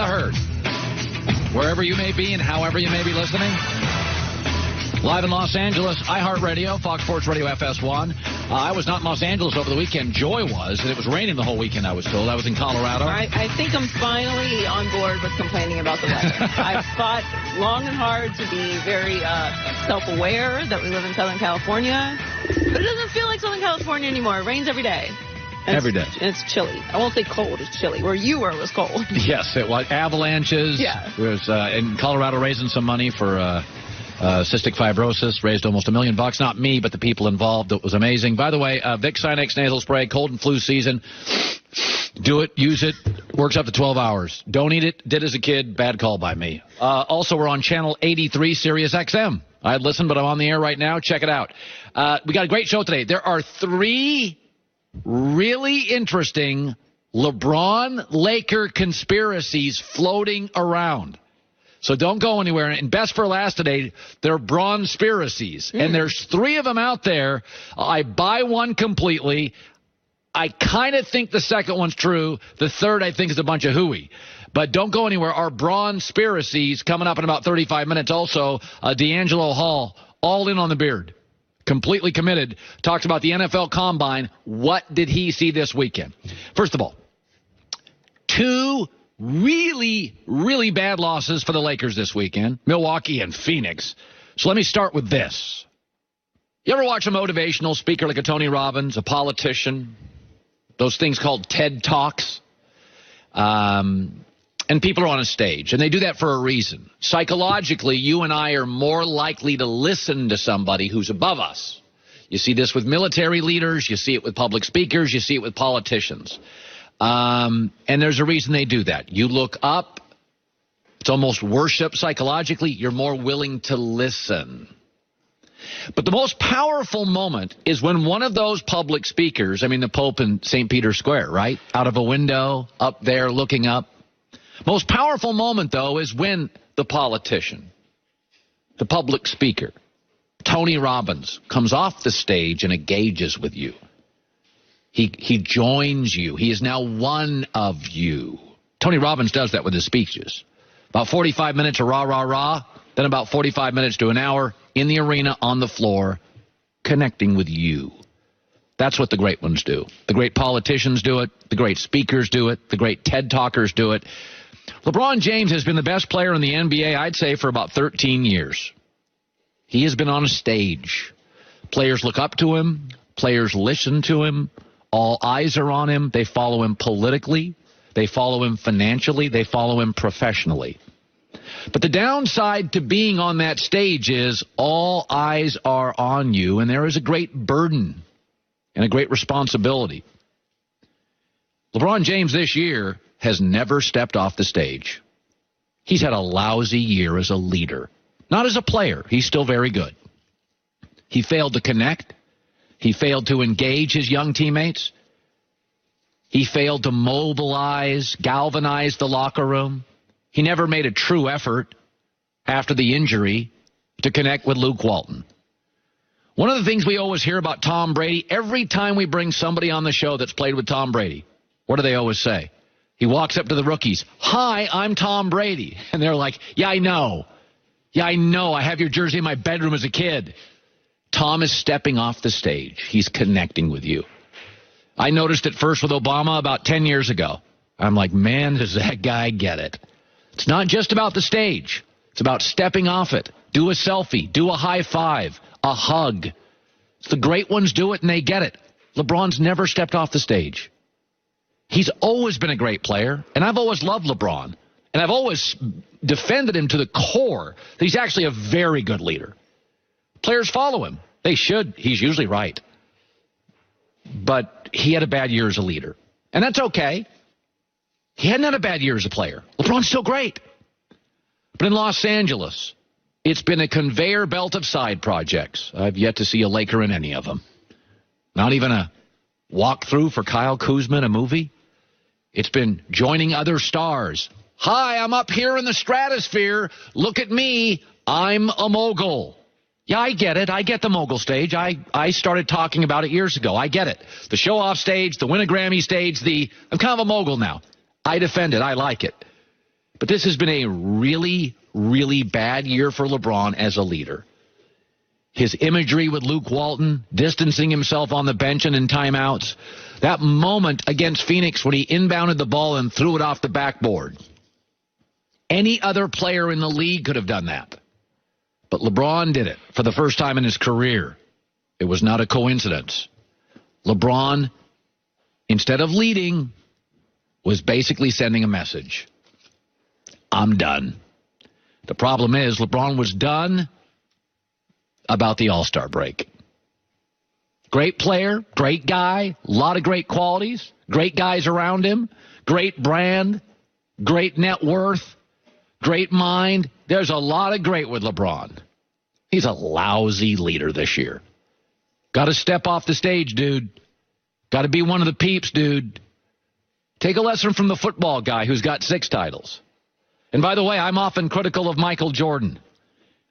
The Herd. Wherever you may be and however you may be listening. Live in Los Angeles, iHeartRadio, Fox Sports Radio FS1. I was not in Los Angeles over the weekend. Joy was, and it was raining the whole weekend, I was told. I was in Colorado. I think I'm finally on board with complaining about the weather. I've fought long and hard to be very self-aware that we live in Southern California. But it doesn't feel like Southern California anymore. It rains every day. Every day. And it's chilly. I won't say cold. It's chilly. Where you were was cold. Yes, it was. Avalanches. Yeah. It was in Colorado raising some money for cystic fibrosis. Raised almost $1 million. Not me, but the people involved. It was amazing. By the way, Vicks Sinex nasal spray, cold and flu season. Do it. Use it. Works up to 12 hours. Don't eat it. Did as a kid. Bad call by me. Also, we're on channel 83, Sirius XM. I'd listen, but I'm on the air right now. Check it out. We got a great show today. There are 3 really interesting LeBron-Laker conspiracies floating around. So don't go anywhere. And best for last today, they're Bronspiracies. And there's 3 of them out there. I buy one completely. I kind of think the second one's true. The third, I think, is a bunch of hooey. But don't go anywhere. Our Bronspiracies coming up in about 35 minutes. Also, D'Angelo Hall, all in on the beard. Completely committed. Talks about the NFL Combine. What did he see this weekend? First of all, 2 really, really bad losses for the Lakers this weekend. Milwaukee and Phoenix. So let me start with this. You ever watch a motivational speaker like a Tony Robbins, a politician? Those things called TED Talks? And people are on a stage, and they do that for a reason. Psychologically, you and I are more likely to listen to somebody who's above us. You see this with military leaders. You see it with public speakers. You see it with politicians. And there's a reason they do that. You look up. It's almost worship psychologically. You're more willing to listen. But the most powerful moment is when one of those public speakers, I mean the Pope in St. Peter's Square, right? Out of a window, up there, looking up. Most powerful moment, though, is when the politician, the public speaker, Tony Robbins, comes off the stage and engages with you. He joins you. He is now one of you. Tony Robbins does that with his speeches. About 45 minutes of rah, rah, rah, then about 45 minutes to an hour in the arena, on the floor, connecting with you. That's what the great ones do. The great politicians do it. The great speakers do it. The great TED Talkers do it. LeBron James has been the best player in the NBA, I'd say, for about 13 years. He has been on a stage. Players look up to him. Players listen to him. All eyes are on him. They follow him politically. They follow him financially. They follow him professionally. But the downside to being on that stage is all eyes are on you, and there is a great burden and a great responsibility. LeBron James this year has never stepped off the stage. He's had a lousy year as a leader. Not as a player. He's still very good. He failed to connect. He failed to engage his young teammates. He failed to mobilize, galvanize the locker room. He never made a true effort after the injury to connect with Luke Walton. One of the things we always hear about Tom Brady, every time we bring somebody on the show that's played with Tom Brady, what do they always say? He walks up to the rookies. Hi, I'm Tom Brady. And they're like, yeah, I know. Yeah, I know. I have your jersey in my bedroom as a kid. Tom is stepping off the stage. He's connecting with you. I noticed it first with Obama about 10 years ago. I'm like, man, does that guy get it? It's not just about the stage. It's about stepping off it. Do a selfie. Do a high five. A hug. The great ones do it and they get it. LeBron's never stepped off the stage. He's always been a great player, and I've always loved LeBron, and I've always defended him to the core that he's actually a very good leader. Players follow him. They should. He's usually right. But he had a bad year as a leader, and that's okay. He hadn't had a bad year as a player. LeBron's still great. But in Los Angeles, it's been a conveyor belt of side projects. I've yet to see a Laker in any of them. Not even a walkthrough for Kyle Kuzma in a movie. It's been joining other stars. Hi, I'm up here in the stratosphere. Look at me. I'm a mogul. Yeah, I get it. I get the mogul stage. I started talking about it years ago. I get it. The show-off stage, the win a Grammy stage, I'm kind of a mogul now. I defend it. I like it. But this has been a really, really bad year for LeBron as a leader. His imagery with Luke Walton, distancing himself on the bench and in timeouts. That moment against Phoenix when he inbounded the ball and threw it off the backboard. Any other player in the league could have done that. But LeBron did it for the first time in his career. It was not a coincidence. LeBron, instead of leading, was basically sending a message. I'm done. The problem is LeBron was done about the All-Star break. Great player, great guy, a lot of great qualities, great guys around him, great brand, great net worth, great mind. There's a lot of great with LeBron. He's a lousy leader this year. Got to step off the stage, dude. Got to be one of the peeps, dude. Take a lesson from the football guy who's got 6 titles. And by the way, I'm often critical of Michael Jordan.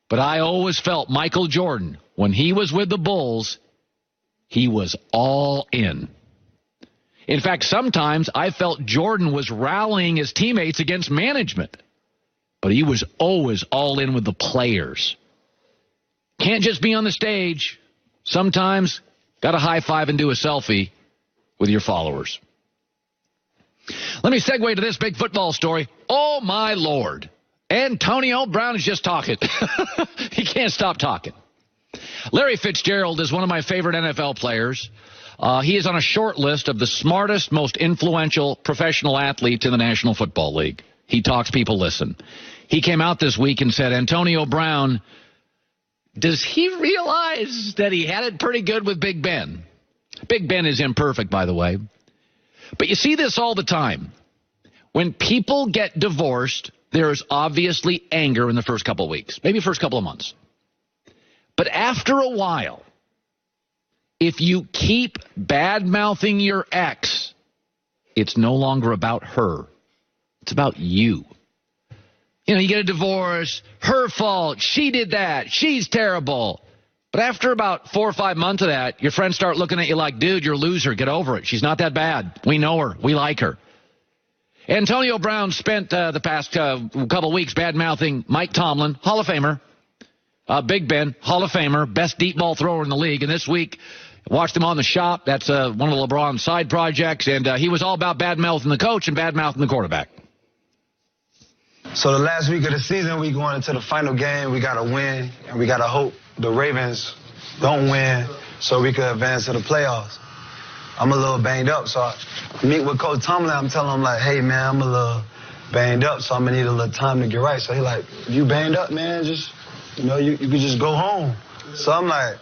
But I always felt Michael Jordan, when he was with the Bulls, he was all in. In fact, sometimes I felt Jordan was rallying his teammates against management. But he was always all in with the players. Can't just be on the stage. Sometimes got to high five and do a selfie with your followers. Let me segue to this big football story. Oh, my Lord. Antonio Brown is just talking. He can't stop talking. Larry Fitzgerald is one of my favorite NFL players. He is on a short list of the smartest, most influential professional athletes in the National Football League. He talks, people listen. He came out this week and said, Antonio Brown, does he realize that he had it pretty good with Big Ben? Big Ben is imperfect, by the way. But you see this all the time. When people get divorced, there is obviously anger in the first couple of weeks, maybe first couple of months. But after a while, if you keep bad-mouthing your ex, it's no longer about her. It's about you. You know, you get a divorce, her fault, she did that, she's terrible. But after about 4 or 5 months of that, your friends start looking at you like, dude, you're a loser, get over it. She's not that bad. We know her. We like her. Antonio Brown spent the past couple weeks bad-mouthing Mike Tomlin, Hall of Famer, Big Ben, Hall of Famer, best deep ball thrower in the league. And this week, watched him on The Shop. That's one of LeBron's side projects. And he was all about bad-mouthing the coach and bad-mouthing the quarterback. So the last week of the season, we going into the final game. We got to win, and we got to hope the Ravens don't win so we can advance to the playoffs. I'm a little banged up, so I meet with Coach Tomlin. I'm telling him, like, hey, man, I'm a little banged up, so I'm going to need a little time to get right. So he like, you banged up, man, just, you know, you could just go home. So I'm like,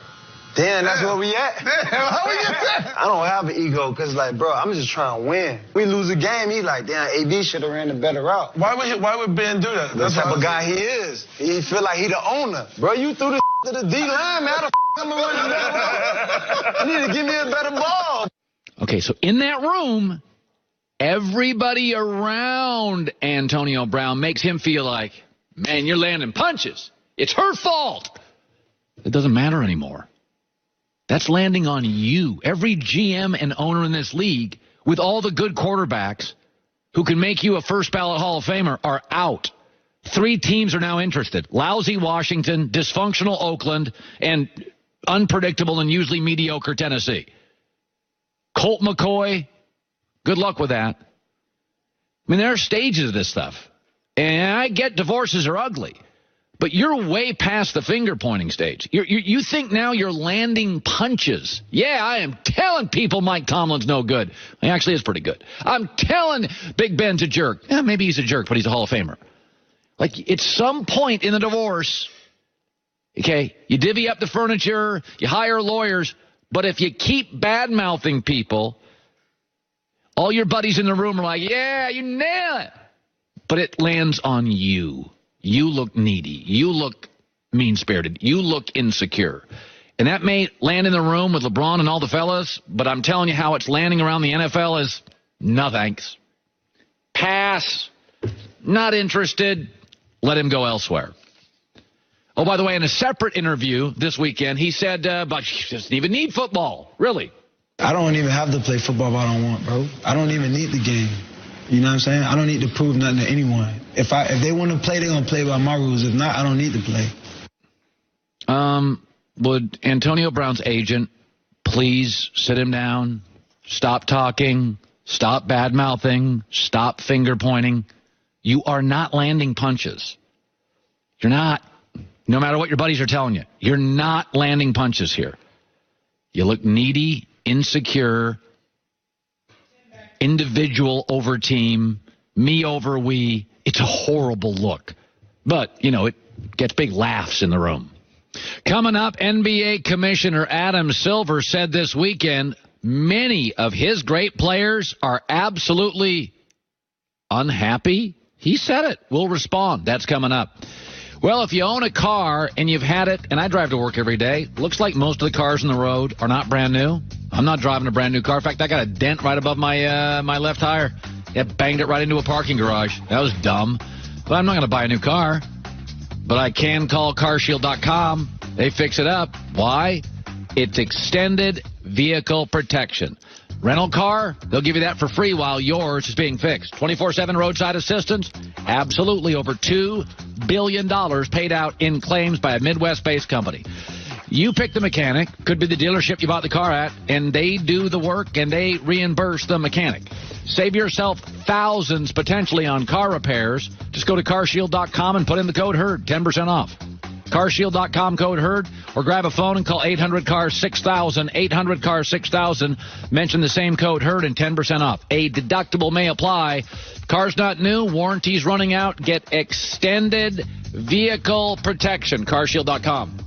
damn, that's where we at? I don't have an ego, because, like, bro, I'm just trying to win. We lose a game, he like, damn, AD should have ran a better route. Why would Ben do that? That's the type of guy he is. He feel like he the owner. Bro, you threw the to the D-line, man. How the I'm going to run a better route? You need to give me a better ball. Okay, so in that room, everybody around Antonio Brown makes him feel like, man, you're landing punches. It's her fault. It doesn't matter anymore. That's landing on you. Every GM and owner in this league, with all the good quarterbacks who can make you a first-ballot Hall of Famer, are out. 3 teams are now interested. Lousy Washington, dysfunctional Oakland, and unpredictable and usually mediocre Tennessee. Colt McCoy, good luck with that. I mean, there are stages of this stuff. And I get divorces are ugly. But you're way past the finger-pointing stage. You think now you're landing punches. Yeah, I am telling people Mike Tomlin's no good. He actually is pretty good. I'm telling Big Ben's a jerk. Yeah, maybe he's a jerk, but he's a Hall of Famer. Like, at some point in the divorce, okay, you divvy up the furniture, you hire lawyers, but if you keep bad-mouthing people, all your buddies in the room are like, yeah, you nail it. But it lands on you. You look needy. You look mean-spirited. You look insecure. And that may land in the room with LeBron and all the fellas, but I'm telling you how it's landing around the NFL is no thanks. Pass. Not interested. Let him go elsewhere. Oh, by the way, in a separate interview this weekend, he said, but he doesn't even need football. Really? I don't even have to play football if I don't want, bro. I don't even need the game. You know what I'm saying? I don't need to prove nothing to anyone. If they want to play, they're going to play by my rules. If not, I don't need to play. Would Antonio Brown's agent please sit him down, stop talking, stop bad-mouthing, stop finger-pointing? You are not landing punches. You're not. No matter what your buddies are telling you, you're not landing punches here. You look needy, insecure, individual over team, me over we. It's a horrible look. But, you know, it gets big laughs in the room. Coming up, NBA Commissioner Adam Silver said this weekend many of his great players are absolutely unhappy. He said it. We'll respond. That's coming up. Well, if you own a car and you've had it, and I drive to work every day, looks like most of the cars on the road are not brand new. I'm not driving a brand new car. In fact, I got a dent right above my my left tire. It banged it right into a parking garage. That was dumb. But I'm not going to buy a new car. But I can call carshield.com. They fix it up. Why? It's extended vehicle protection. Rental car, they'll give you that for free while yours is being fixed. 24/7 roadside assistance, absolutely. Over $2 billion paid out in claims by a Midwest-based company. You pick the mechanic, could be the dealership you bought the car at, and they do the work and they reimburse the mechanic. Save yourself thousands potentially on car repairs. Just go to carshield.com and put in the code HERD, 10% off. Carshield.com, code HERD, or grab a phone and call 800-CAR-6000, 800-CAR-6000. Mention the same code HERD and 10% off. A deductible may apply. Car's not new, warranty's running out. Get extended vehicle protection. Carshield.com.